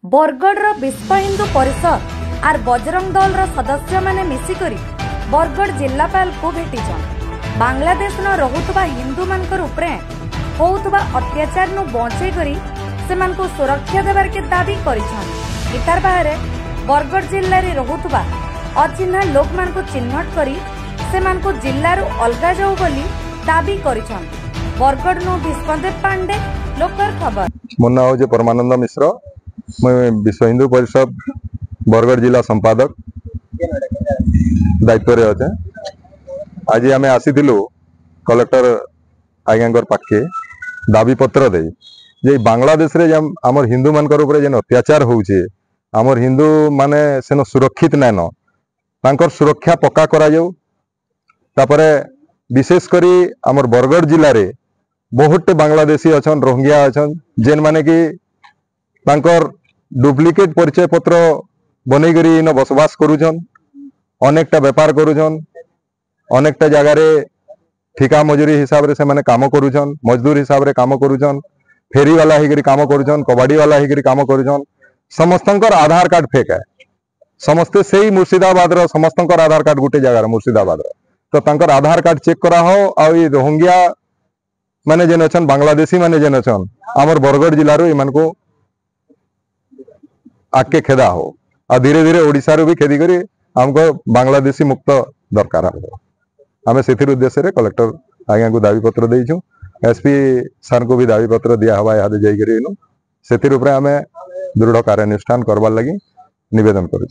बरगढ़ विश्व हिंदू परिषद आर बजरंग दल सदस्य माने मिसिकरी बरगढ़ जिलापाल को भेटिछन। बांग्लादेश न रहुतबा हिंदू मानकर उपरे होउतबा अत्याचार नु बंचै करी सेमान को सुरक्षा देबार के दाबी करिछन। इतार बाहरे बरगढ़ जिल्ला रे रहुतबा अचिन्हा लोक मान को चिन्हट करी सेमान को जिल्ला रो अलगा जाऊ बोली दाबी करिछन। बरगढ़ नु विश्वदेव पांडे लोकर खबर। मोर नाम होजे परमानंद मिश्र। मैं विश्व हिंदू परिषद बरगढ़ जिला संपादक दायित्व रे अच्छे। आज आम आसीलु कलेक्टर आज्ञा पाखे दाबी पत्र दे जे बांग्लादेश रे आमर हिंदू मानकर ऊपर जेन अत्याचार होउचे आमर हिंदू माने सेन सुरक्षित नाइन तांकर सुरक्षा पक्का करा जाऊ। तापरे विशेष करी आमर बरगढ़ जिले रे बहुत बांग्लादेशी अछन रोहिंग्या अछन जेन माने कि तांकर डुप्लिकेट परिचय पत्र बनै करी इन बसवास करूछन। अनेकटा व्यापार करूछन। अनेकटा जगह रे ठिका मजूरी हिसाब रे से माने काम करूछन। मजदूर हिसाब रे काम करूछन। फेरी वाला ही काम करूछन। कबाड़ी वाला ही काम करूछन। समस्तंकर आधार कार्ड फेक है। समस्ते से मुर्शिदाबाद रो समस्तंकर आधार कार्ड गुटे जगह मुर्शिदाबाद रो तो तांकर आधार कार्ड चेक करा हो। आ रोहिंग्या माने जेन अछन बांग्लादेशी माने जेन अछन आमर बरगढ़ जिल्ला रो इमान को आके खेदा हो। आ धीरे धीरे ओडिशा रो भी खेदी करी हमको बांग्लादेशी मुक्त दरकार हो। आम से उद्देश्य रे कलेक्टर आज्ञा को दाबी पत्र देइछु। एसपी सर को भी दाबी पत्र दिया हवा याद जाई करी से आम दृढ़ कार्यानुष्ठान करवार लगी निवेदन करूँ।